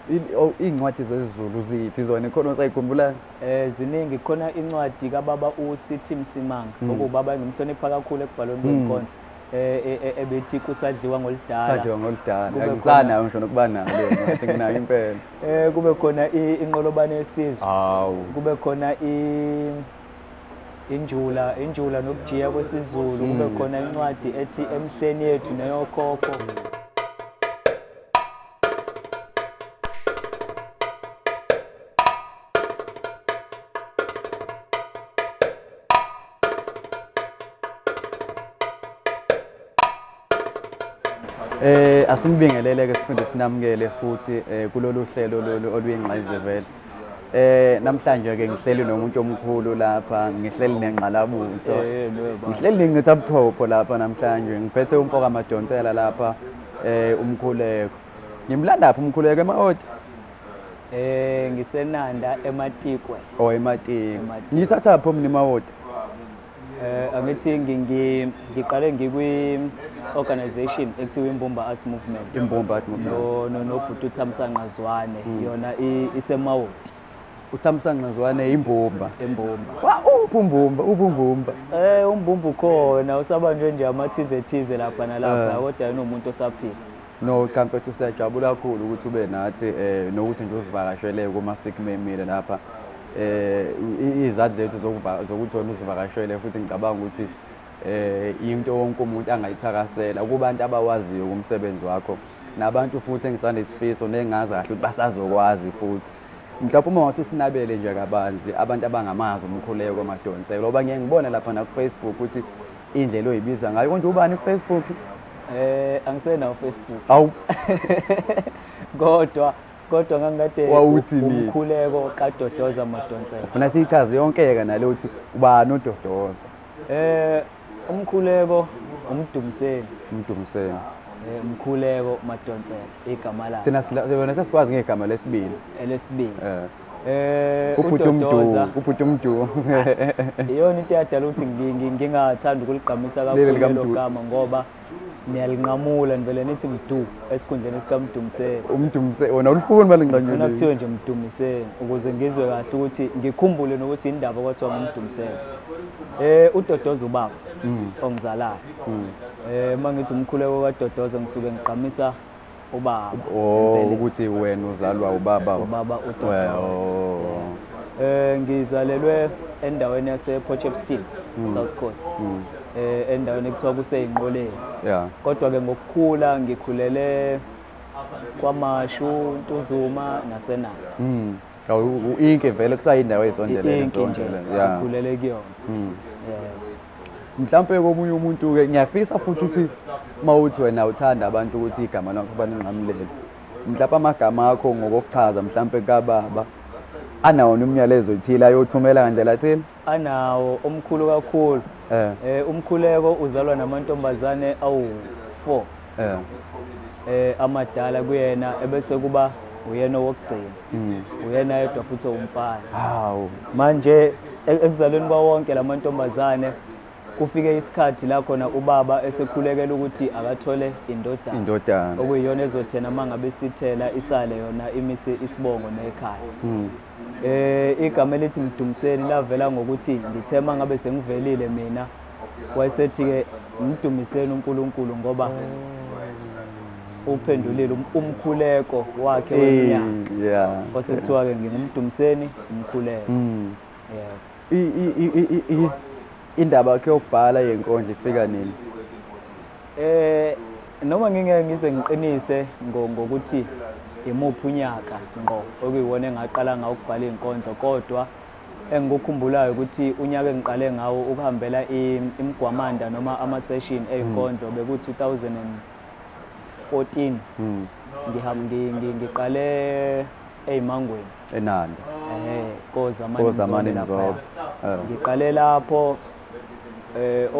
iy'ncwadi zesiZulu ziphi zona khona usayikhumbula? Ziningi khona incwadi kababa uSithi Msimang okubaba engimhlonipha kakhulu ekubhalweni kwenkondlo ebethi Kusadliwa Ngoludala. Kusadliwa Ngoludala. Ngisanayo ngisho nokuba nayo ngathi nginayo impela. Kube khona Inqolobane Yesizwe. Hawu. Kube khona Injula nokujiya kwesiZulu. Kube khona incwadi ethi Emihleni Yethu Neyokhokho. Asinibingelele-ke siphinde sinamukele futhi kulolu hlelo oluyingqayizivele vele. Namhlanje-ke ngihleli nomuntu omkhulu lapha, ngihleli nengqalabutho. Ngihleli nengcithabuchopho lapha namhlanje. Ngiphethe Mkhuleko Madonsela lapha Mkhuleko. Ngimlandaphi Mkhuleko ema-Odi? Ngisenanda ematikwe. Ematikwe. Ngithathaphi mina ema-Odi? Angithi ngiqale ngikwi-organization ekuthiwa Imbumba Art Movement. Imbumba Art Movement. Nobhuti Themba yona isemawodi. uThamsanqa Imbumba. Imbumba. Umbumba. Umbumba ukhona usabanjwe nje amathize lapha nalapha kodwa ayinomuntu osaphila. No, cha mfethu siyajabula kakhulu ukuthi ube nathi nokuthi nje usivakashele kuma sikumemile lapha. Izathu zethu zokuthi wena usivakashele futhi ngicabanga ukuthi into wonke umuntu angayithakasela kubantu abawaziyo kumsebenzi wakho nabantu futhi engisanesifiso nengazi kahle ukuthi basazokwazi futhi mhlawumbe uma wathi usinabele nje kabanzi abantu abangamazi Mkhuleko Madonsela ngoba ngeke ngibone lapha na ku Facebook ukuthi indlela oyibiza ngayo konje ubani ku Facebook? Angisenawo Facebook. Awu. Kodwa ngangikade Umkhuleko kaDodoza Madonsela. Ufuna siyichaze yonke-ke nalo ukuthi ubani uDodoza? Umkhuleko umdumiseni. Mkhuleko Madonsela igama lakhe. Thina sesikwazi ngegama lesibili. uDodoza ubhuti umdu. Iyona into eyadala ukuthi ngingathanda ukuligqamisa kakhulu lo gama ngoba niyalinqamula nivele nithi mdu esikhundleni sikaMdumiseni. Wona ulifuni balingqanyule. Mina kuthiwe nje Mdumiseni ukuze ngizwe kahle ukuthi ngikhumbule nokuthi indaba kwathiwa ngumdumiseni. uDodoza ubaba ongizalayo. Mangithi Umkhuleko kaDodoza ngisuke ngiqhamisa ubaba. Ukuthi wena uzalwa ubaba uDodoza. Ngizalelwe endaweni yase Potchefstroom, South Coast. Endaweni ekuthiwa kuseyinqoleni. Kodwa ke ngokukhula ngikhulele kwaMashu, Ntuzuma naseNanda. Inke vele kusayindawo ezondelene ngikhulele kuyona. Mhlawumbe komunye umuntu ke ngiyafisa futhi ukuthi mawuthi wena uthanda abantu ukuthi igama lakho baninqamulele. Mhlawumbe amagama akho ngokuchaza mhlawumbe kababa anawo nomyalezo ethile ayothumela kanjela thina? Anawo omkhulu kakhulu. Umkhuleko uzalwa namantombazane awu-4. Amadala kuyena ebese kuba uyena wokugcina. Uyena yedwa futhi umfana. Hawu. Manje ekuzalweni kwawonke lamantombazane kufike isikhathi la khona ubaba esekhulekela ukuthi akathole indodana. Okuyiyona ezothena mangabe sithela isale yona imise isibongo nekhaya. Igama elithi Mdumiseni lavela ngokuthi ngithe mangabe sengivelile mina wayesethi-ke Mdumiseni uNkulunkulu ngoba uphendulile umkhuleko wakhe weminyaka. Kwasekuthiwa-ke ngingumdumiseni Mkhuleko. Indaba yakhe yokubhala yenkondlo ifika nini? Noma ngingeke ngize ngiqinise ngokuthi imuphi unyaka ngqo okuyiwona engaqala ngawo ukubhala inkondlo kodwa engikukhumbulayo ukuthi unyaka engiqale ngawo ukuhambela imigwamanda noma ama-session ey'nkondlo bekuthi 2014. Ngiqale ey'Mangweni. Enanda. Kozamani lapha. Ngiqale lapho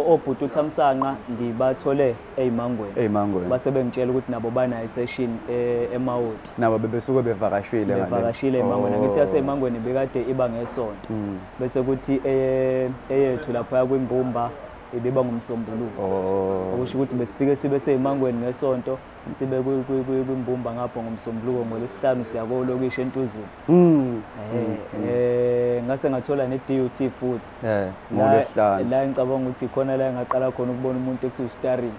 obhuti uThamsanqa ngibathole ey'Mangweni. Base bengitshela ukuthi nabo banayo isession emaWodi. Nabo bebesuke bevakashile eMangweni. Ngithi yasey'Mangweni bekade iba ngesonto. Bese kuthi eyethu lapha kwImbumba ibiba ngomsombuluko. Oh. Okusho ukuthi besifike sibe sey'mangweni ngesonto sibe kwimbumba ngapho ngomsombuluko ngolwesihlanu siya kolokisha eNtuzulu. Ngase ngathola ne-DUT futhi. ngolwesihlanu. La ngicabanga ukuthi khona la ngaqala khona ukubona umuntu ekuthiwa u-starring.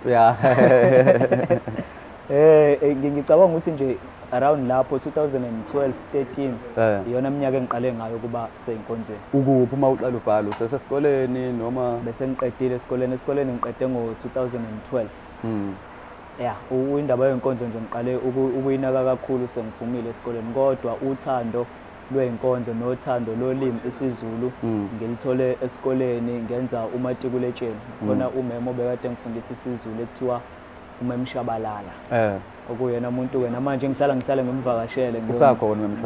Ngicabanga ukuthi nje around lapho 2012 13 iyona minyaka engiqale ngayo kuba sey'nkondlweni. Ukuphi uma uqala ubhala usesesikoleni noma? Bese ngiqedile esikoleni ngiqede ngo-2012. Indaba yenkondlo nje ngiqale ukuyinaka kakhulu sengiphumile esikoleni, kodwa uthando lwey'nkondlo nothando lolimi isiZulu ngilithole esikoleni ngenza umatikuletsheni. Khona umemo obekade ngifundisa isiZulu ekuthiwa uMemshabalala. Okuyena umuntu-ke namanje ngihlala ngimvakashele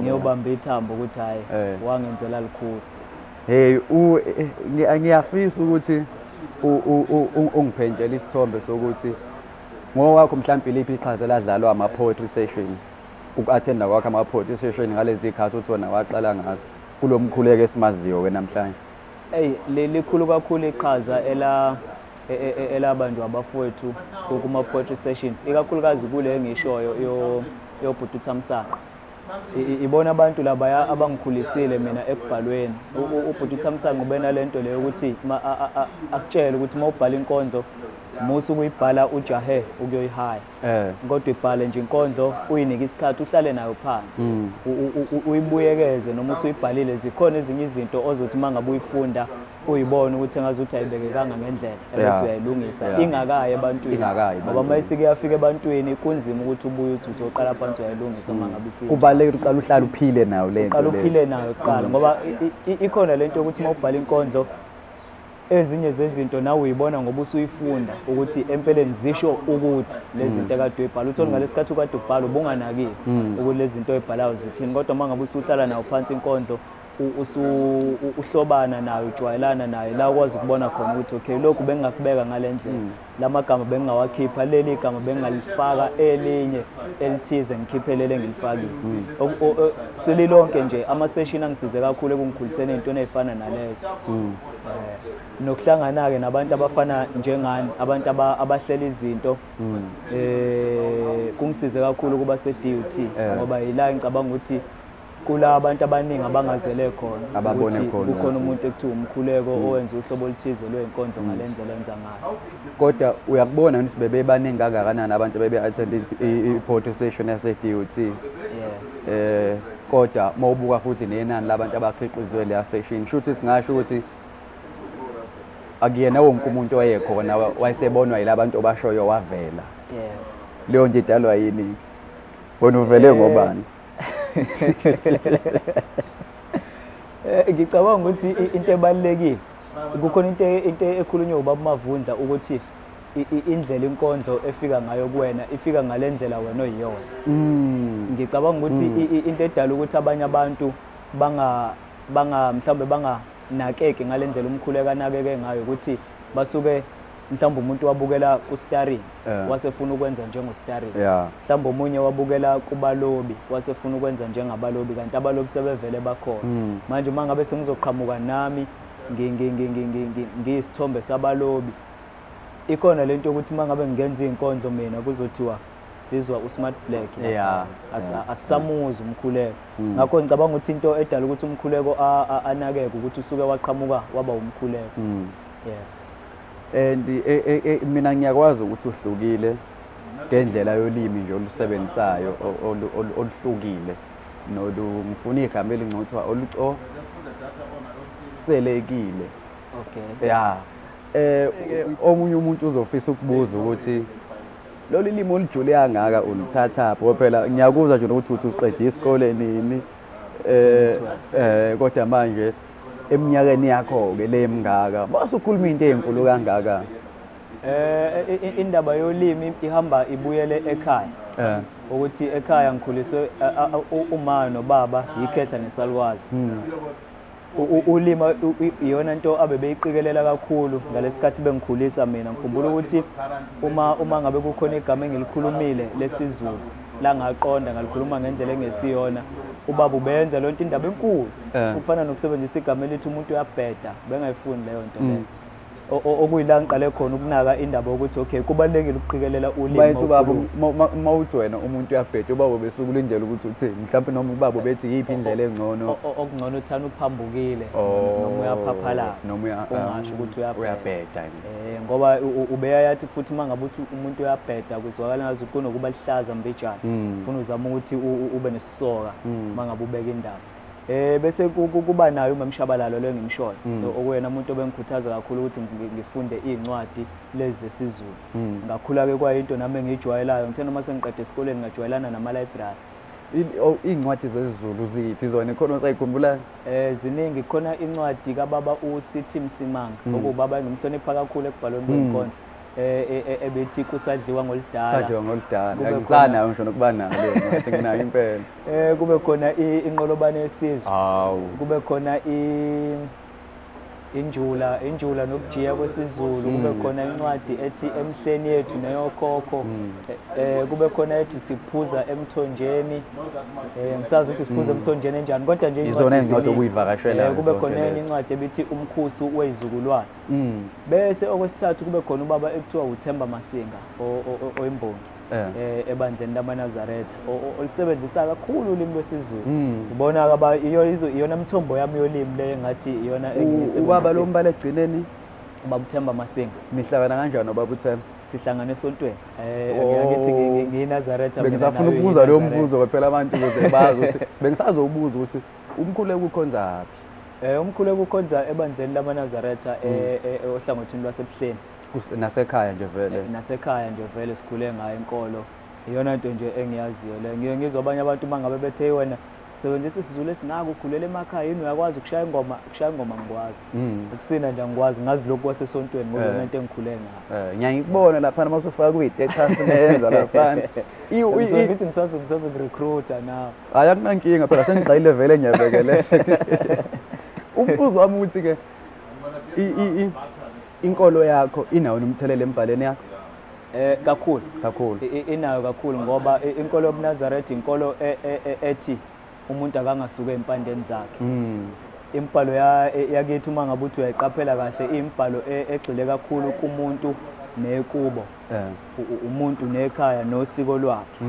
ngiyobamba ithambo ukuthi hhayi wangenzela likhulu. Ngiyafisa ukuthi ungiphendele isithombe sokuthi ngowakho mhlawumbe iliphi iqhaza ladlalwa ama-poetry session, uku-athenda kwakho ama-poetry session ngalezi khathi uthi wona waqala ngazo kulo Mkhuleko esimaziyo wena namhlanje? Likhulu kakhulu iqhaza elabantu abafowethu kuma-poetry sessions, ikakhulukazi kule engishoyo yobhuti uThamsanqa. Ibona abantu labaya abangikhulisile mina ekubhalweni. Ubhuti uThamsanqa ubena lento leyo ukuthi akutshele ukuthi uma ubhala inkondlo musu ukuyibhala ujahe ukuyoyihaya, kodwa ibhale nje inkondlo uyinike isikhathi uhlale nayo phansi uyibuyekeze. Noma usuyibhalile zikhona ezinye izinto ozothi uma ngabe uyifunda uyibona ukuthi engazuthi ayibekekanga ngendlela ebese uyayilungisa ingakayi ebantwini, ngoba uma isike yafika ebantwini kunzima ukuthi ubuye uthi uzoqala phansi uyayilungisa uma ngabe isike. Kubalulekile uqala uhlale uphile nayo le nto. Uqala uphile nayo kuqala, ngoba ikhona lento yokuthi uma ubhala inkondlo ezinye zezinto nawe uyibona ngoba usuyifunda ukuthi empeleni zisho ukuthi lezi zinto ekade uyibhala. Uthole ngalesikhathi ukade ubhala ubunganakile ukuthi lezi zinto oyibhalayo zithini, kodwa uma ngabe usuhlala nawo phansi inkondlo uhlobana nayo ujwayelana nayo, la ukwazi ukubona khona ukuthi okay lokhu bengingakubeka ngale ndlela, lamagama bengingawakhipha, leli gama bengingalifaka elinye elithize ngikhiphe leli engilifakile. Selilonke nje ama-session angisize kakhulu ekungikhuliseni ey'ntweni ey'fana nalezo. Nokuhlangana-ke nabantu abafana njengani, abantu abahlela izinto kungisize kakhulu ukuba se-DUT, ngoba yila ngicabanga ukuthi kula abantu abaningi abangazele khona ukuthi kukhona umuntu ekuthiwa uMkhuleko owenza uhlobo oluthize lwey'nkondlo ngale ndlela enza ngayo. Kodwa uyakubona ukuthi bebebaningi kangakanani abantu bebe-attend i-poetry session yase-DUT? Kodwa uma ubuka futhi nenani labantu abakhiqizwe leya session, shuthi singasho ukuthi akuyena wonke umuntu owayekhona wayesebonwa yila bantu obashoyo wavela. Leyo nto idalwa yini? Wena uvele ngobani? Ngicabanga ukuthi into ebalulekile kukhona into ekhulunywa ubaba Mavundla ukuthi indlela inkondlo efika ngayo kuwena ifika ngale ndlela wena oyiyona. Ngicabanga ukuthi into edala ukuthi abanye abantu mhlawumbe banganakeki ngale ndlela uMkhuleko anakeke ngayo ukuthi basuke mhlawumbe umuntu wabukela ku-starring wasefuna ukwenza njengo-starring, mhlawumbe omunye wabukela kubalobi wasefuna ukwenza njengabalobi, kanti abalobi sebevele bakhona. Manje uma ngabe sengizoqhamuka nami ngiyisithombe sabalobi, ikhona lento yokuthi uma ngabe ngenza iy'nkondlo mina kuzothiwa sizwa uSmart Black, asisamuzi uMkhuleko. Ngakho ngicabanga ukuthi into edala ukuthi uMkhuleko anakeke ukuthi usuke waqhamuka waba uMkhuleko. And mina ngiyakwazi ukuthi uhlukile ngendlela yolimi nje olusebenzisayo oluhlukile ngifuna igama elingcothiwa olucoselekile. Omunye umuntu uzofisa ukubuza ukuthi lolu limi olujule kangaka ulithatha pho? Phela ngiyakuzwa nje ukuthi usiqede isikole nini, kodwa manje eminyakeni yakho-ke le mngaka basukhuluma into ey'nkulu kangaka. Indaba yolimi ihamba ibuyele ekhaya, ukuthi ekhaya ngikhuliswe uma nobaba yikhehla nesalukwazi. Ulima iyona nto abebeyiqikelela kakhulu ngalesikhathi bengikhulisa mina. Ngikhumbula ukuthi uma ngabe kukhona igama engilikhulumile lesiZulu la ngaqonda ngalikhuluma ngendlela engesiyona, ubaba ubenza lonto indaba enkulu, ukufana nokusebenzisa igama elithi umuntu uyabheda, bengayifuni leyo nto leyo. okuyila ngiqale khona ukunaka indaba yokuthi okay kubalekile ukuqikelela ulimi bayethu babo mawuthi wena umuntu uyabheda ubaba besuku lindlela ukuthi uthini mhlawumbe noma ubaba bethi yiphi indlela engcono okungcono uthana uphambukile noma uyaphaphalaza noma ungasho ukuthi uyabheda ngoba ubeyayathi futhi mangabe uthi umuntu uyabheda kuzwakala ngathi kunokuba lihlaza mbejana ufuna uzama ukuthi ube nesisoka mangabe ubeka indaba bese kuba nayo umamshabalalo lo engimshoyo okuyena umuntu obengikhuthaza kakhulu ukuthi ngifunde incwadi lezi zesiZulu ngakhula ke kwayinto nami engijwayelayo ngithe noma sengiqede esikoleni ngajwayelana nama library incwadi zesiZulu ziphi zona khona usayikhumbula ziningi khona incwadi kababa uSithi Msimang okubaba engimhlonipha kakhulu ekubhalweni kwenkondlo ebethi Kusadliwa Ngoludala ngisanayo ngisho nokuba nayo ngathi nginayo impela kube khona Inqolobane Yesizwe kube khona Injula nokujiya kwesiZulu kube khona incwadi ethi Emihleni Yethu Neyokhokho kube khona ethi Siphuza Emthonjeni ngisazi ukuthi Siphuza Emthonjeni enjani kodwa nje izona incwadi okuyivakashela kube khona incwadi ebithi Umkhosi Wezizukulwane bese okwesithathu kube khona ubaba ekuthiwa uThemba Masinga oyimbongi ebandleni lamaNazaretha olisebenzisa kakhulu ulimi lwesiZulu ubona aba iyona mthombo yami yolimi le ngathi iyona engiyisebenzisa ubaba lo mbala egcineni ubaba uThemba Masinga nihlangana kanjani ubaba uThemba sihlangana esontweni ngiyakithi ngiyinazaretha bengisafuna ukubuza lo mbuzo phela abantu ukuze bazi ukuthi bengisazowubuza ukuthi umkhuleko ukhonza aphi umkhuleko ukhonza ebandleni lamaNazaretha ohlangothini lwaseMhleni nasekhaya nje vele sikhule ngayo inkolo iyona nto nje engiyaziyo le ngiye ngizwa abanye abantu mangabe bethe wena usebenzisa isiZulu esingaka ukhulele emakhaya yini uyakwazi ukushaya ingoma ngikwazi ukusina nje ngikwazi ngazi lokhu kwasesontweni ngoba into engikhule ngayo ngiyayibona lapha mawusufaka kwi-data senza lapha ngithi ngisazokurecruiter nawe hayi akunankinga phela sengigxile vele ngiyabekele umbuzo wami uthi ke inkolo yakho inawo nomthelelo embhaleni yakho kakhulu inayo kakhulu ngoba inkolo yobuNazaretha inkolo ethi umuntu akangasuka empandeni zakhe imbhalo yakithi uma ngabe uthi uyayiqaphela kahle imbhalo egxile kakhulu kumuntu nekubo umuntu nekhaya nosiko lwakhe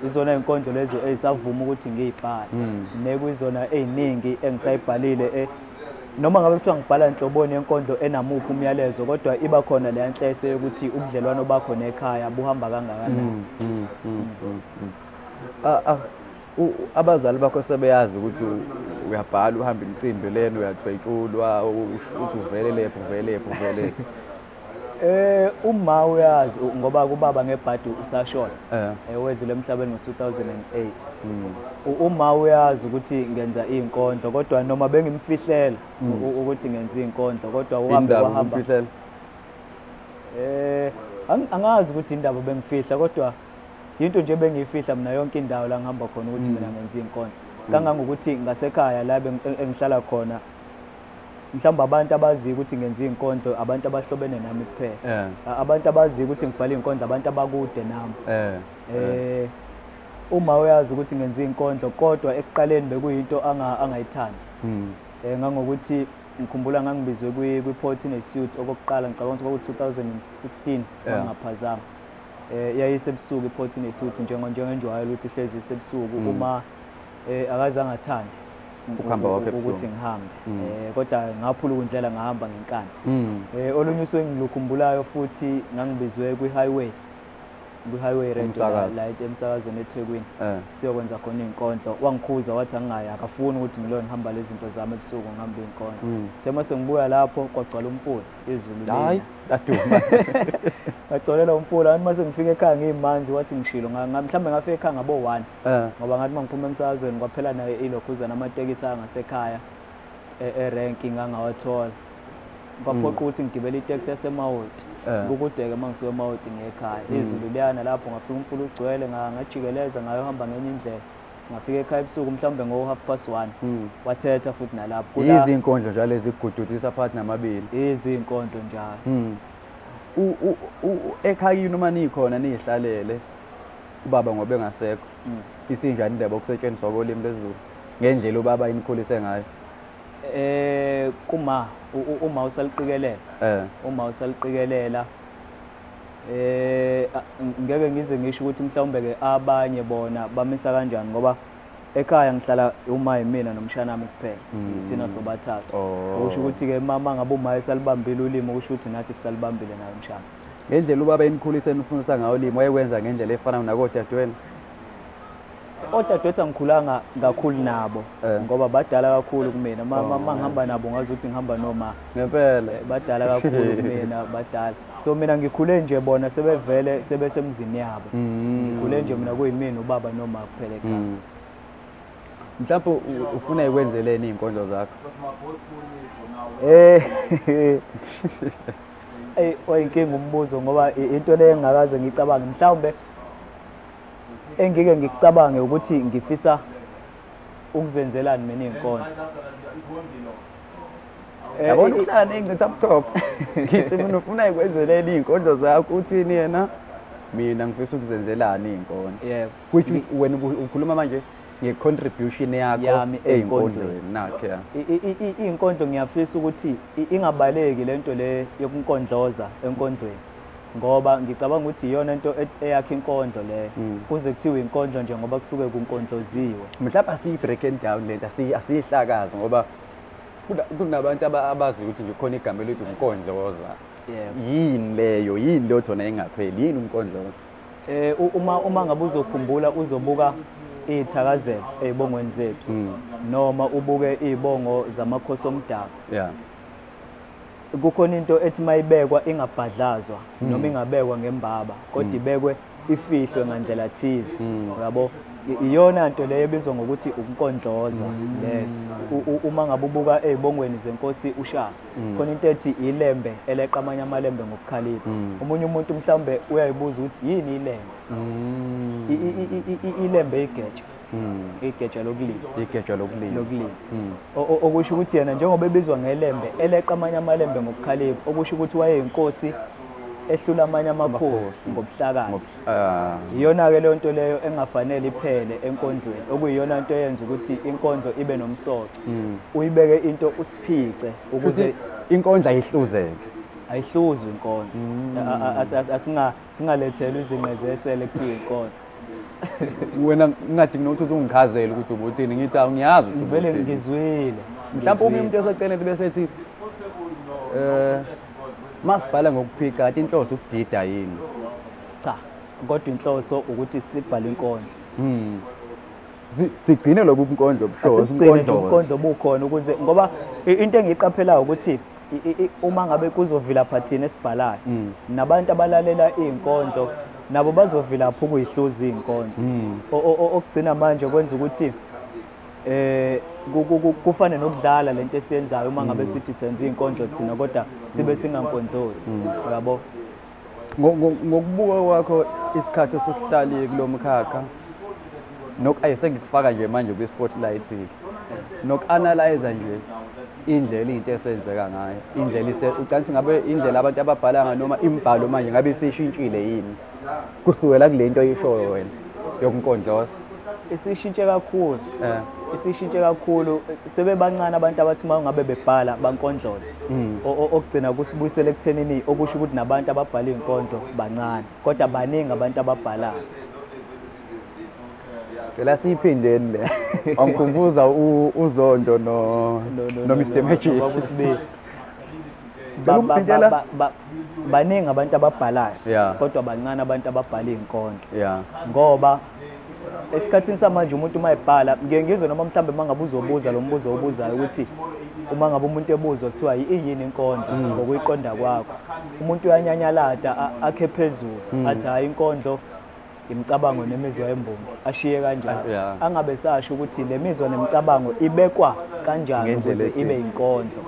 izona inkondlo lezo ezisavuma ukuthi ngiyibhale nekuyizona eziningi engisayibhalile noma ngabe kuthiwa ngibhala inhloboni yenkondlo enamuphi umyalezo kodwa iba khona le yanhlese yokuthi ubudlelwano bakho nekhaya buhamba kangakanani abazali bakho sebeyazi ukuthi uyabhala uhamba imicimbi lena uyathwetshulwa uthi uvele lephi uma uyazi ngoba kubaba ngebhadi usashona wedlule emhlabeni ngo-2008 uma uyazi ukuthi ngenza inkondlo kodwa noma bengimfihlela ukuthi ngenza inkondlo kodwa uhamba angazi ukuthi indaba bengifihla kodwa into nje bengiyifihla mina yonke indawo la ngihamba khona ukuthi mina ngenza inkondlo kangangokuthi ngasekhaya la engihlala khona mhlawumbe abantu abazi ukuthi ngenza inkondlo abantu abahlobene nami kuphela abantu abazi ukuthi ngibhala inkondlo abantu abakude nami uma uyazi ukuthi ngenza inkondlo kodwa ekuqaleni bekuyinto angayithandi ngangokuthi ngikhumbula ngangibizwe kwi-Port Institute okokuqala ngicabanga ukuthi kwaku-2016 ngaphazama yayisebusuku i-Port Institute njengenjwayelo ukuthi ihlezi isebusuku uma akazange athande ukuthi ngihambe kodwa ngaphula indlela ngahamba ngenkani olunye usuku engilukhumbulayo futhi ngangibizwe kwi-highway radio la emsakazweni eThekwini siyokwenza khona inkondlo wangikhuza wathi angayi akafuni ukuthi ngilo ngihamba lezi zinto zami ebusuku ngihamba inkondlo thema sengibuya lapho kwagcwala umfula izulu hayi aduma ngagcolela umfula mase ngifika ekhaya ngiyimanzi wathi ngishilo mhlambe ngafika ekhaya ngabo-1 ngoba ngathi mangiphuma emsakazweni kwaphela naye ilokhuza namatekisi angasekhaya erenki ngangawathola kwaphoqa ukuthi ngigibele iteksi yasemawoti kukude-ke uma ngisuke emawoti ngekhaya izulu liyana lapho ngafika umfula ugcwele ngajikeleza ngayohamba ngenye indlela ngafika ekhaya ebusuku mhlawumbe ngo-1:30 wathetha futhi nalapho izinkondlo njalo ezigududisa phakathi namabili izinkondlo njalo ekhayini uma nikhona niyihlalele ubaba ngoba engasekho isinjani indaba okusetshenziswa kolimi lwesiZulu ngendlela ubaba inikhulise ngayo Uma usaliqikelela uma usaliqikelela ngeke ngize ngisho ukuthi mhlawumbe-ke abanye bona bamisa kanjani ngoba ekhaya ngihlala uma yimina nomshana wami kuphela thina sobathathu. Kusho ukuthi-ke mama ngabe uma esalibambile ulimi kusho ukuthi nathi sisalibambile nayo umshana. Ngendlela ubaba enikhulisa enifundisa ngayo ulimi wayekwenza ngendlela efana nakodadewenu? Odadewethu angikhulanga kakhulu nabo ngoba badala kakhulu kumina. Uma ngihamba nabo ngazi ukuthi ngihamba noma ngempela badala kakhulu kumina, badala. So mina ngikhule nje bona sebevele sebesemzini yabo. Ngikhule nje mina kuyimina ubaba noma kuphela ekhaya. Mhlawumbe ufuna ikwenzeleni iy'nkondlo zakho? Oyinkinga umbuzo ngoba into le engakaze ngicabange. Mhlawumbe engike ngikucabange ukuthi ngifisa ukuzenzelani mina iy'nkondlo. Yabona uhlala nengithi up-top. Ngithi mina ufuna ikwenzeleni iy'nkondlo zakho, uthini yena? Mina ngifisa ukuzenzelani iy'nkondlo. Yebo. Which wena ukhuluma manje nge-contribution yakho ey'nkondlweni nakhe ya. Iy'nkondlo ngiyafisa ukuthi ingabaleki lento le yokunkondloza enkondlweni ngoba ngicabanga ukuthi iyona nto eyakha inkondlo le. Kuze kuthiwe inkondlo nje ngoba kusuke kunkondloziwe. Mhlawumbe asiyi-break down lento, asiyihlakazi ngoba kunabantu abazi ukuthi nje khona igama elithi umkondloza. Yini leyo? Yini leyo thona engapheli? Yini umkondloza? Uma ngabe uzokhumbula uzobuka iy'thakazelo ey'bongweni zethu noma ubuke iy'bongo zamakhosi omdabu. Kukhona into ethi mayibekwa ingabhadlazwa noma ingabekwa ngembaba kodwa ibekwe ifihlwe ngandlela thize, yabo. Iyona nto leyo ebizwa ngokuthi umkondloza le. Uma ngabe ubuka ey'bongweni zenkosi uShaka khona into ethi ilembe eleqa amanye amalembe ngokukhalipha. Omunye umuntu mhlawumbe uyayibuza ukuthi yini ilembe? Ilembe igeja. Igeja lokulima. Igeja lokulima. Okusho ukuthi yena njengoba ebizwa ngelembe eleqa amanye amalembe ngokukhalipha, okusho ukuthi wayeyinkosi ehlula amanye amakhosi ngobuhlakani. Iyona-ke leyo nto leyo engafanele iphele enkondlweni, okuyiyona nto eyenza ukuthi inkondlo ibe nomsoco. Uyibeke into usiphice ukuze inkondlo ayihluzeke. Ayihluzwe inkondlo. Singalethela izinqezesele kuthiwa inkondlo. Wena ngingadingi nokuthi uzungichazele ukuthi ubuthini, ngithi awungiyazi ukuthi vele ngizwile. Mhlawumbe umuntu eseceleni bese ethi masibhala ngokuphika kanti inhloso ukudida yini? Cha, kodwa inhloso ukuthi sibhale inkondlo. Sigcine lobu bunkondlo buhloso unkondlo bukhona ukuze ngoba into engiyiqaphelayo ukuthi uma ngabe kuzovila phathini esibhalayo nabantu abalalela iy'nkondlo nabo bazovila lapho ukuyihluza iy'nkondlo. Okugcina manje kwenza ukuthi kufane nokudlala lento esiyenzayo uma ngabe sithi senza iy'nkondlo thina kodwa sibe singankondlozi, yabo. Ngokubuka kwakho isikhathi esihlalile kulo mkhakha sengikufaka nje manje kwi-spotlight, noku-analyze nje indlela into esenzeka ngayo, indlela ucansi ngabe indlela abantu ababhala ngayo noma imibhalo manje ngabe isishintshile yini kusukela kule nto oyishoyo wena yokunkondloza? Isishintshe kakhulu. Isishintshe kakhulu. Sebebancane abantu abathi uma ngabe bebhala bankondloza. Okugcina kusibuyisela ekuthenini okusho ukuthi nabantu ababhala iy'nkondlo bancane kodwa baningi abantu ababhalayo. Phela siyiphindeni le. Angikhumbuza uZondo no Mr Magic. Baningi abantu ababhalayo kodwa bancane abantu ababhala iy'nkondlo. Ngoba esikhathini samanje umuntu uma ebhala ngeke ngizwe noma mhlawumbe uma ngabe uzobuza lo mbuzo obuzayo ukuthi uma ngabe umuntu ebuzwa kuthiwa iyini inkondlo ngokuyiqonda kwakho, umuntu uyanyanyalada akhe phezulu athi hayi inkondlo imicabango nemizwa yembumba, ashiye kanjalo. Angabe sasho ukuthi le mizwa nemicabango ibekwa kanjani ukuze ibe inkondlo,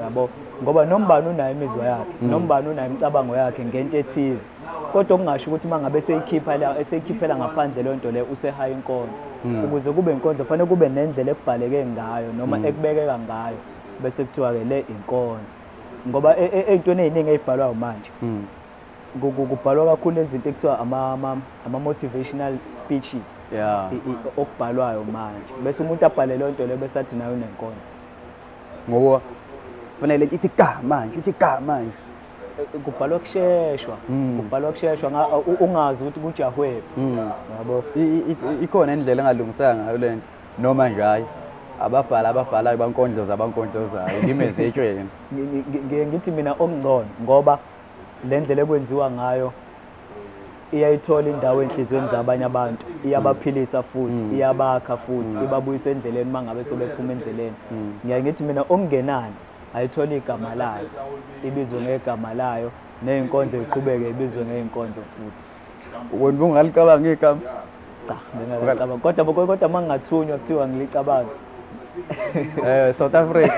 yabo. Ngoba nombani unayo imizwa yakhe, nombani unayo imicabango yakhe ngento ethize, kodwa okungasho ukuthi uma ngabe eseyikhiphela ngaphandle leyo nto leyo usehaya inkondlo. Ukuze kube inkondlo kufanele kube nendlela ekubhaleke ngayo noma ekubekeka ngayo bese kuthiwa-ke le inkondlo. Ngoba ey'ntweni ey'ningi ey'bhalwayo manje kubhalwa kakhulu izinto ekuthiwa ama-motivational speeches okubhalwayo manje bese umuntu abhale leyo nto leyo bese athi nayo unenkondlo. ngoba fanele ithi ga manje kubhalwa kusheshwa kubhalwa kusheshwa ungazi ukuthi kujahwephi yabo ikhona indlela engalungiseka ngayo lento noma nje hayi ababhalayo bankondlozayo ngimezetshweni ngithi mina okungcono ngoba le ndlela ekwenziwa ngayo iyayithola indawo enhlizweni zabanye abantu iyabaphilisa futhi iyabakha futhi ibabuyisa endleleni mangabe sebephuma endleleni ngiyayithi mina okungenani ayithola igama layo ibizwe ngegama layo nezinkondlo iqhubeke ibizwe ngezinkondlo futhi ubona ungalicabanga igama cha ngingacabanga kodwa mangingathunywa kuthiwa ngilicabanga South Africa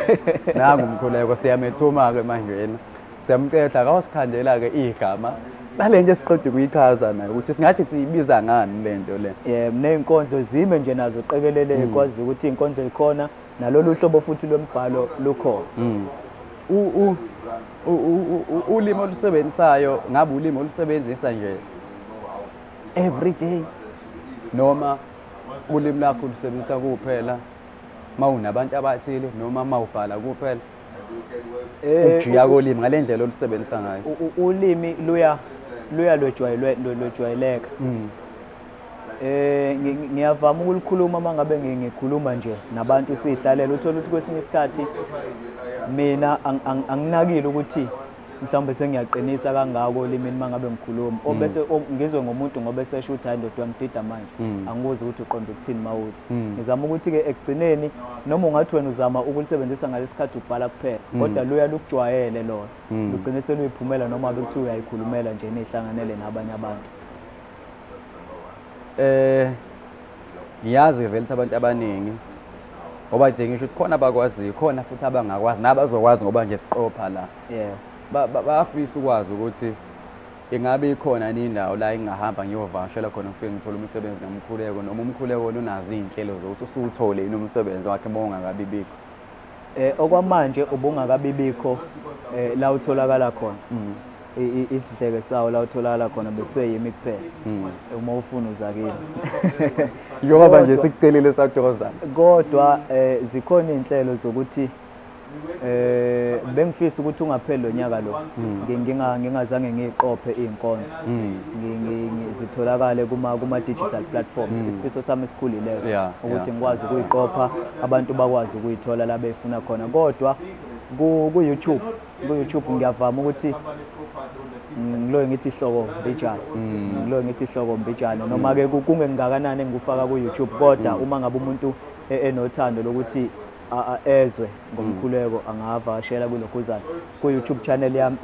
nangu Mkhuleko siyamethuma ke manje yena siyamcela akawasikhandela ke igama bale nje siqede ukuyichaza nayo ukuthi singathi siyibiza ngani lento le nezinkondlo zime nje nazo qekelele ikwazi ukuthi izinkondlo ikhona nalolu hlobo futhi lwembhalo lukhona ulimi olusebenzisayo ngabe ulimi olusebenzisa nje every day noma ulimi lakho ulusebenzisa kuphela mawunabantu abathile noma mawubhala kuphela ujiya kolimi ngalendlela olusebenzisa ngayo ulimi luya lojwayeleka ngiyavama ukulikhuluma mangabe ngikhuluma nje nabantu sihlalela uthola ukuthi kwesinye isikhathi mina anginakile ukuthi mhlawumbe sengiyaqinisa kangako olimini mangabe ngikhuluma obese ngizwe ngomuntu ngoba esesho ukuthi hayi ndoda ngidida manje angibuzi ukuthi uqonda ukuthini mawuthi ngizama ukuthi ke ekugcineni noma ungathi wena uzama ukulisebenzisa ngalesikhathi ubhala kuphela kodwa luya lukujwayele lona lugcine seluyiphumela noma bekuthiwa uyayikhulumela nje nehlanganele nabanye abantu ngiyazi vele abantu abaningi ngoba ngisho ukuthi khona abakwazi khona futhi abangakwazi nabazokwazi ngoba nje siqopha la bayafisa ukwazi ukuthi ingabe ikhona indawo la engahamba ngiyovashela khona ngifike ngithola umsebenzi ngomkhuleko noma umkhuleko lunazo izinhlelo zokuthi usuthole inomsebenzi wakhe bongakabi bikho okwamanje ubungakabi bikho la utholakala khona isidleke sawo la utholakala khona bekuseyimi kuphela uma ufuna uzakini njengoba nje sikucelile sakuthokozana kodwa zikhona izinhlelo zokuthi bengifisa ukuthi ungapheli lonyaka lo ngingazange ngiqophe izinkondlo ngizitholakale kuma digital platforms isifiso sami esikhulu leso ukuthi ngikwazi ukuyiqopha abantu bakwazi ukuyithola la befuna khona kodwa ku YouTube ngiyavama ukuthi ngiloye ngithi ihloko mbijana noma ke kungengakanani engikufaka ku YouTube kodwa uma ngabe umuntu enothando lokuthi ezwe ngomkhuleko angavashela kulokhuzana ku YouTube channel yami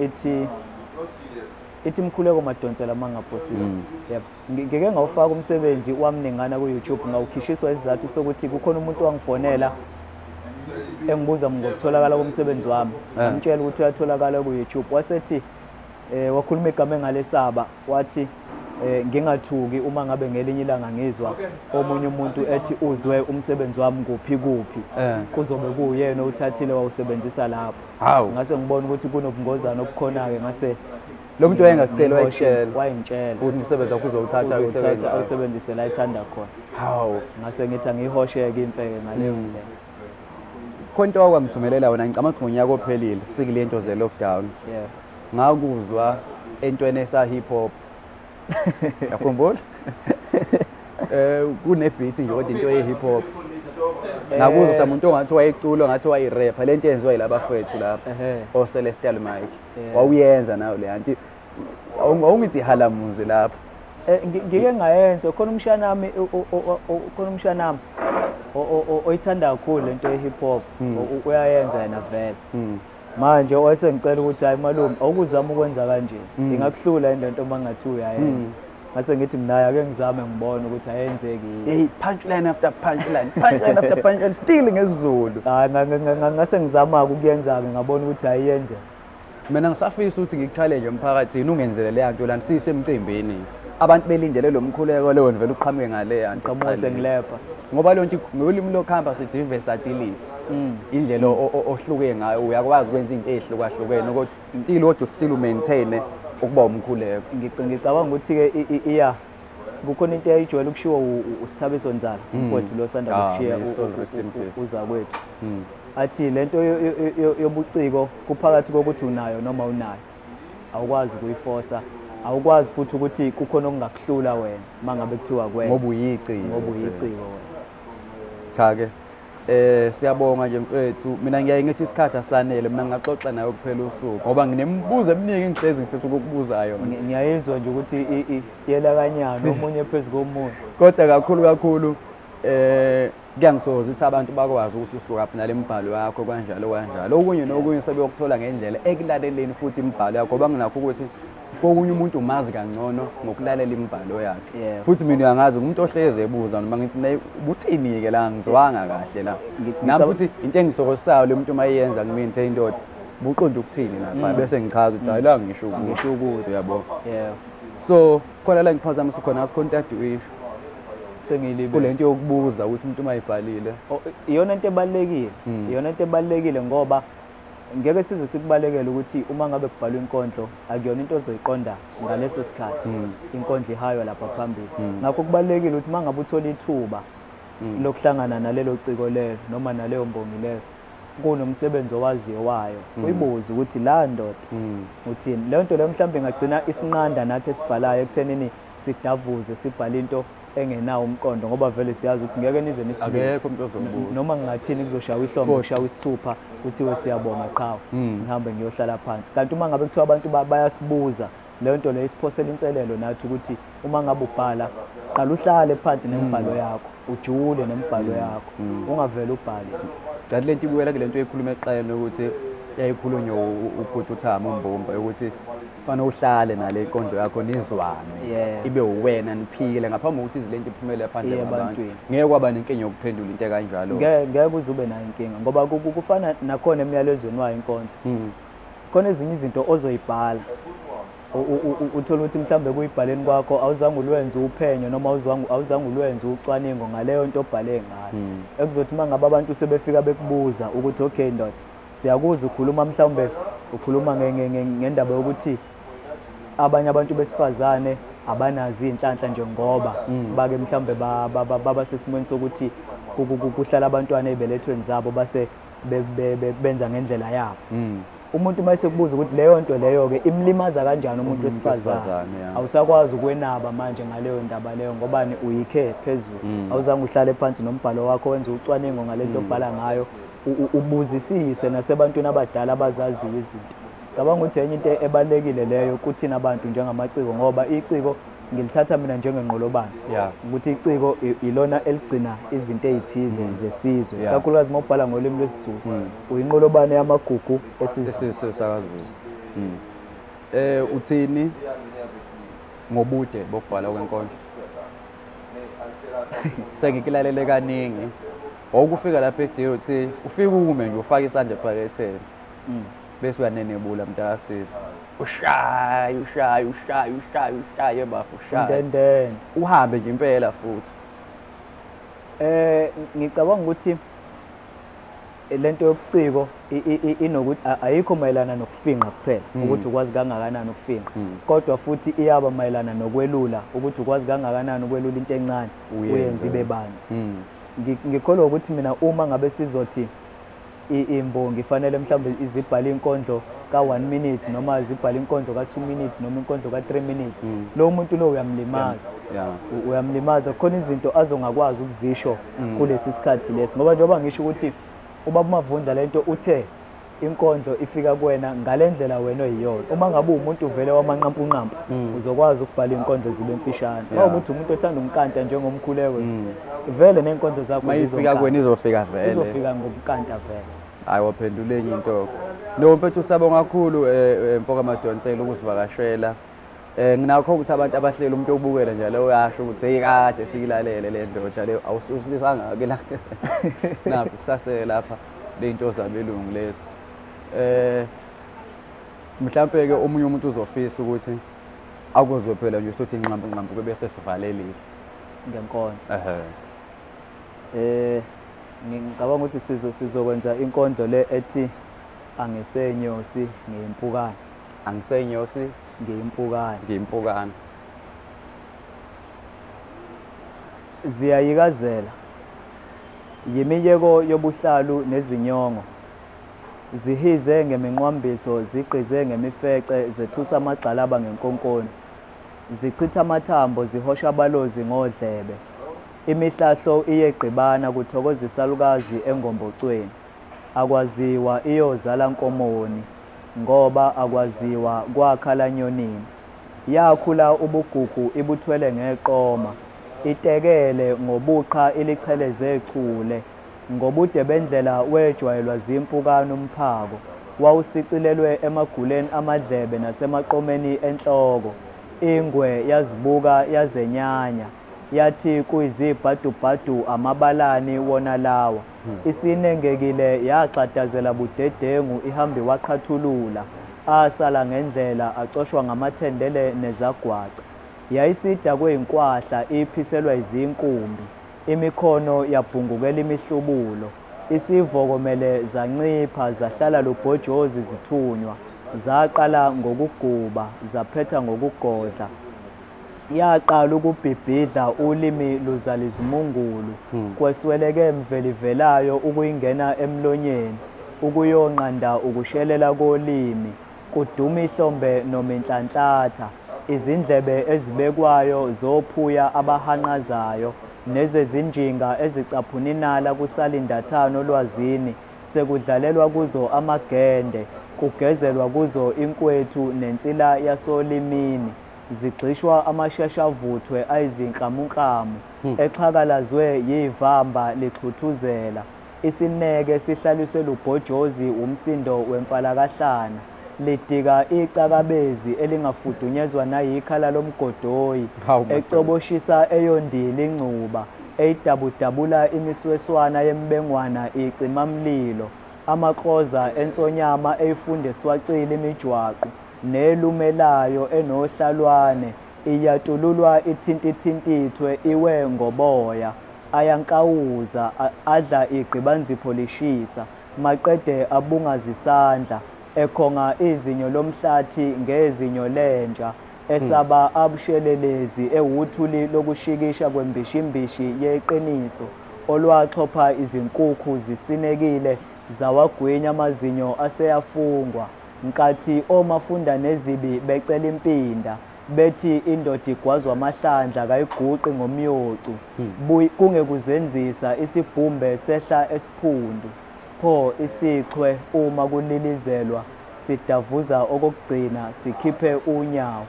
ithi Mkhuleko Madonsela mangaphosisi yebo ngike ngawufaka umsebenzi wamningana ku YouTube ngawukhishiswa isizathu sokuthi kukhona umuntu wangifonela engibuza ngokutholakala komsebenzi wami ngimtshela ukuthi uyatholakala ku YouTube wasethi wakhuluma igama engalesaba wathi ngingathuki uma ngabe ngelinye ilanga ngizwa omunye umuntu ethi uzwe umsebenzi wami kuphi kuzobe kuyena uthathile wawusebenzisa lapho ngase ngibona ukuthi kunobungozana obukhona ke ngase lo muntu wayengakucela wayengitshela ukuthi umsebenzi wakho uzowuthatha awusebenzise la ethanda khona ngase ngithi angihosheke imfeke ngaleyo ndlela khonto okwangithumelela wona ngicabanga ngonyaka ophelile sikile into ze lockdown ngakuzwa entweni esa hip hop yakhumbula kune beat nje kodwa into ye hip hop ngakuzwa umuntu ongathi wayecula ngathi wayirapper lento yenziwa yilabafethu lapha o Celestial Mike wawuyenza nayo le anti awungithi halamuzi lapha ngike ngayenza khona umshanami oyithanda kakhulu lento ye hip hop uyayenza yena vele manje wasengicela ukuthi hayi malume awukuzama ukwenza kanje ingakuhlula into mangathi uyayenza ngase ngithi mina ake ngizame ngibone ukuthi ayenzeki punchline after punchline still ngesiZulu ngase ngizama ukuyenza ke ngabona ukuthi ayiyenzeka mina ngisafisa ukuthi ngikuchallenge emphakathini ungenzele le nto lana sisemcimbini abantu belindele lo mkhuleko leyo vele uqhamuke ngale yanto qhamuke ngilepha ngoba lonto ngolimi lokuhamba sithi versatility indlela ohluke ngayo uyakwazi ukwenza izinto ezihlukahlukene kodwa still maintain ukuba umkhuleko ngicabanga ukuthi ke kukhona into eyayijwayele ukushiwo uSithabiso Nzala umfowethu lo sanda kushiya uzakwethu. Athi lento yobuciko kuphakathi kokuthi unayo noma unayo, awukwazi kuyiforsa, awukwazi futhi ukuthi kukhona okungakuhlula wena mangabe kuthiwa kwenza ngoba uyiciko wena. Cha-ke siyabonga nje mfethu, mina ngiyaye ngithi isikhathi asanele, mina ngingaxoxa nawe kuphela usuku ngoba nginemibuzo eminingi engihlezi ngifisa ukukubuza yona. Ngiyayizwa nje ukuthi iyelakanyana omunye phezu komunye, kodwa kakhulu kuyangithokozisa abantu bakwazi ukuthi usukaphi nale mbhalo yakho kanjalo. Okunye nokunye sebeyokuthola ngendlela ekulaleleni futhi imibhalo yakho ngoba nginakho ukuthi kokunye umuntu umazi kangcono ngokulalela imibhalo yakhe. Futhi mina uyangazi umuntu ohleze ebuza noma ngithi mina ubuthini-ke la, ngizwanga kahle la. Nami futhi into engisokosayo le muntu mayenza kimi into eyindoda buqonda ukuthini lapha bese ngichaza ukuthi hayi la ngisho ukuthi uyabo. So khona la ngiphazamisa khona asicontact uyisho sengilibe kule nto yokubuza ukuthi umuntu mayibhalile. Iyona into ebalekile, iyona into ebalekile ngoba ngeke size sikubalekele ukuthi uma ngabe kubhalwa inkondlo akuyona into ozoyiqonda ngaleso sikhathi inkondlo ihayo lapha phambili. Ngakho kubalekile ukuthi mangabe uthola ithuba lokuhlangana nalelo ciko lelo noma naleyo mbongi leyo, kunomsebenzi owaziyo wayo, uyibuze ukuthi la ndoda uthini. Leyo nto leyo mhlawumbe ingagcina isinqanda nathi esibhalayo ekuthenini sidavuze sibhale into engenawo umqondo ngoba vele siyazi ukuthi ngeke nize akekho umuntu ozobuza noma ngingathini kuzoshaya ihlombe kushaya isithupha kuthiwe siyabonga qhawe ngihambe ngiyohlala phansi. Kanti uma ngabe kuthiwa abantu bayasibuza leyo nto leyo isiphosela inselelo nathi ukuthi uma ngabe ubhala qala uhlale phansi nemibhalo yakho, ujule nemibhalo yakho, ungavele ubhale. Kanti lento ibuyela kule nto eyikhuluma eqayeni ukuthi yayikhulunywa ubhuti uThama uMbumba ukuthi fanele uhlale nale nkondlo yakho nizwane, ibe uwena niphile ngaphambi kokuthi izilento iphumele phandle kwabantu. Ngeke kwaba nenkinga yokuphendula into kanjalo. Ngeke uze ube nayo inkinga ngoba kufana nakhona emyalezweni wayo inkondlo. Khona ezinye izinto ozoyibhala uthola ukuthi mhlambe kuyibhaleni kwakho awuzange ulwenze uphenyo noma awuzange ulwenze ucwaningo ngaleyo nto obhale ngayo. Ekuzothi mangabe abantu sebefika bekubuza ukuthi okay ndoda siyakuzwa ukhuluma mhlawumbe ukhuluma ngendaba yokuthi abanye abantu besifazane abanazi inhlanhla njengoba bake mhlambe baba sesimweni sokuthi kuhlala abantwana ezibelethweni zabo base benza ngendlela yabo. Umuntu mayise kubuza ukuthi leyo nto leyo ke imlimaza kanjani umuntu wesifazane, awusakwazi ukwenaba manje ngaleyo ndaba leyo ngoba uyikhe phezulu, awuzange uhlale phansi nombhalo wakho wenze ucwaningo ngalento obhala ngayo, ubuzisise nasebantwini abadala abazaziyo izinto. Cabanga ukuthi enye into ebalekile leyo kuthina abantu njengamaciko ngoba iciko ngilithatha mina njengenqolobane ukuthi iciko ilona eligcina izinto ezithize zesizwe, kakhulukazi mawubhala ngolimi lwesiZulu uyinqolobane yamagugu esizwe sakaZulu. Uthini ngobude bokubhala kwenkondlo? Sengikulalele kaningi okufika lapha eDOT ufika ume nje ufake isandla ephaketheni bese uyanenebula mntakasisi ushaye bafu ushaye uhambe nje impela futhi. Ngicabanga ukuthi lento yobuciko inokuthi ayikho mayelana nokufinqa kuphela ukuthi ukwazi kangakanani ukufinqa, kodwa futhi iyaba mayelana nokwelula ukuthi ukwazi kangakanani ukwelula into encane uyenze ibe banzi. Ngikholwa ukuthi mina uma ngabe sizothi imbongi fanele mhlawumbe izibhala inkondlo ka1 minute noma izibhala inkondlo ka2 minutes noma inkondlo ka3 minutes, lo muntu lo uyamlimaza khona izinto azongakwazi ukuzisho kulesi sikhathi lesi. Ngoba njengoba ngisho ukuthi ubaba Mavundla lento uthe inkondlo ifika kuwena ngalendlela wena oyiyona. Uma ngabe umuntu uvele wamanqampunqampu uzokwazi ukubhala inkondlo zibe mfishane. Uma ukuthi umuntu othanda umkanta njengomkhuleko vele nenkondlo zakho zizofika kuwena, izofika ngomkanta vele. Hayi waphendula enye into. No mfethu sabonga kakhulu Mkhuleko Madonsela ukusivakashela. Nginakho ukuthi abantu abahlela umuntu obukela njalo uyasho ukuthi hey kade siyilalele le ndoda leyo awusilisanga ke la napho kusasele lapha le into zabelungu lezi. Mhlawumbe ke omunye umuntu uzofisa ukuthi akuzwe phela nje sothi inqampu bese sivalelisa ngenkondlo. Ngicabanga ukuthi sizokwenza inkondlo le ethi Angisenyosi Ngiyimpukane. Angisenyosi Ngiyimpukane. Ngiyimpukane. Ziyayikazela, yimiyeko yobuhlalu nezinyongo, zihize ngeminqwambiso, zigqize ngemifece, zethusa amagxalaba ngenkonkoni, zichitha amathambo, zihosha abalozi ngodlebe, imihlahlo iyegqibana kuthokoza isalukazi engombocweni, akwaziwa iyozala nkomoni, ngoba akwaziwa kwakhala nyonini, yakhula ubugugu ibuthwele ngeqoma, itekele ngobuqha ilicheleze chule, ngobude bendlela wejwayelwa zimpukane umphako, wawusicilelwe emaguleni amadlebe nasemaqomeni enhloko, ingwe yazibuka yazenyanya, yathi kuyizibhadubhadu amabalani wona lawa, isinengekile yaxatazela budedengu ihambe waqhathulula, asala ngendlela acoshwa ngamathendele nezagwaca, yayisida kweyinkwahla iphiselwa izinkumbi, imikhono yabhungukela imihlubulo, isivokomele zancipha zahlala lubhojozi zithunywa, zaqala ngokuguba zaphetha ngokugodla, yaqala ukubhibhidla ulimi luzala izimungulu, kwesweleke mvelivelayo ukuyingena emlonyeni, ukuyonqanda ukushelela kolimi, kuduma ihlombe nominhlanhlatha, izindlebe ezibekwayo zophuya abahanqazayo, nezezinjinga ezicaphuna inala kusalindathana olwazini, sekudlalelwa kuzo amagende, kugezelwa kuzo inkwethu nensila yasolimini, zigxishwa amashashavuthwe ayizinklamunklamu, exhakalazwe yivamba lixhuthuzela, isineke sihlaliswe lubhojozi umsindo wemfalakahlana, lidika icakabezi elingafudunyezwa nayikhala lomgodoyi, ecoboshisa eyondila ingcuba, eyidabudabula imisweswana yembengwana icimamlilo, amakloza ensonyama eyifunde swacile imijwaqo, nelumelayo enohlalwane, iyatululwa ithintithintithwe iwe ngoboya, ayankawuza adla igqibanzipho lishisa, maqede abungaza isandla, ekhonga izinyo lomhlathi ngezinyo lenja, esaba abushelelezi ewuthuli lokushikisha kwembishimbishi yeqiniso, olwaxhopha izinkukhu zisinekile, zawagwinya amazinyo aseyafungwa, nkathi omafunda nezibi becela impinda, bethi indoda igwazwa amahlandla kayiguqi ngomyocu, kungekuzenzisa isibhumbe sehla esiphundu, pho isichwe uma kulilizelwa, sidavuza okokugcina sikhiphe unyawo.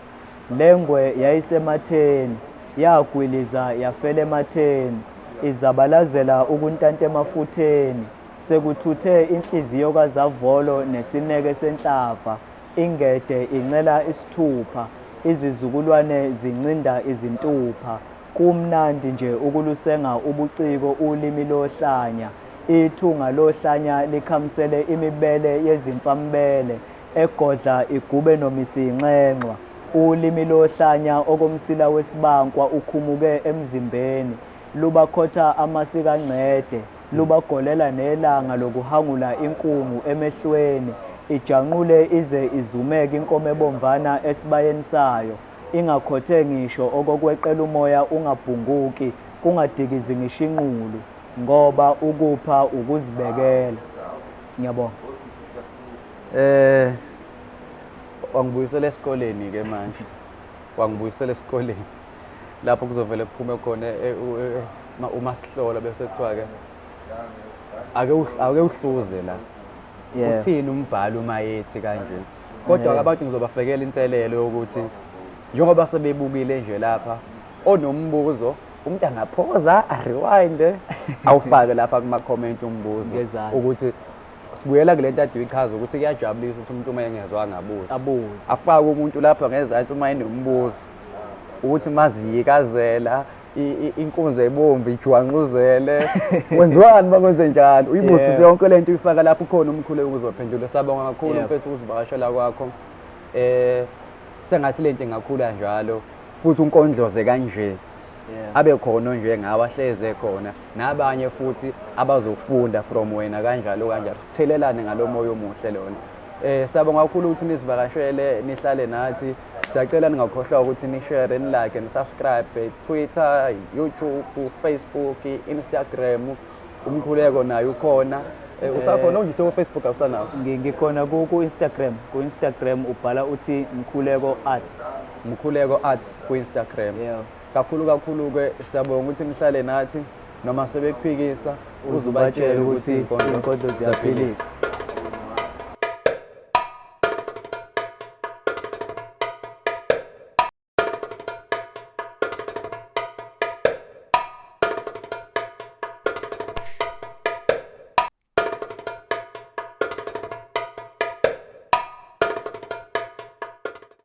Lengwe yayisematheni, yagwiliza yafela ematheni, izabalazela ukuntanta emafutheni, sekuthuthe inhliziyo kazavolo nesineke senhlava, ingede incela isithupha, izizukulwane zincinda izintupha, kumnandi nje ukulusenga ubuciko ulimi lohlanya, ithunga lohlanya likhamisele imibele yezimfambele, egodla igube nomisiyinxenxwa, ulimi lohlanya okomsila wesibankwa ukhumuke emzimbeni, lubakhotha amasikancede, lubagolela nelanga lokuhangula inkungu emehlweni, ijanqule ize izumeke inkomo ebomvana esibayeni sayo, ingakhothe ngisho okokweqela umoya ungabhunguki, kungadikizi ngisho inqulu, ngoba ukupha ukuzibekela. Ngiyabonga. Wangibuyisela esikoleni ke manje. Wangibuyisela esikoleni. Lapho kuzovela kuphume khona uma sihlola bese kuthiwa ke ake uhluze la. Uthini umbhalo uma yethi kanje. Kodwa abantu ngizobafekela inselelo yokuthi njengoba sebebukile nje lapha onombuzo umuntu angaphoza rewind awufake lapha kuma comment umbuzo ukuthi sibuyela kule nto ade uyichaza ukuthi kuyajabulisa ukuthi umuntu uma engezwanga abuze afake umuntu lapha ngezansi uma enombuzo ukuthi maziyikazela inkunzi ebomvu ijwanquzele wenziwani bakwenze njalo uyibusise yonke lento uyifaka lapho khona umkhuleko uzophendula. Sabonga kakhulu mfethu ukuzivakashela kwakho sengathi lento ingakhula njalo futhi unkondloze kanje abe khona nje ngawahleze khona nabanye futhi abazofunda from wena kanjalo sithelelane ngalomoya omuhle lona. Sabonga kakhulu ukuthi nizivakashele nihlale nathi Siyacela ningakhohlwa ukuthi ni-share, ni-like, ni-subscribe Twitter, YouTube, Facebook, Instagram, Umkhuleko naye ukhona. Usakhona nje Facebook awusanawo? Ngikhona ku-Instagram. Ku-Instagram ubhala uthi Mkhuleko Arts. Mkhuleko Arts ku-Instagram. Yeah. Kakhulu-ke siyabonga ukuthi nihlale nathi noma sebekuphikisa uzubatshela ukuthi Izinkondlo Ziyaphilisa.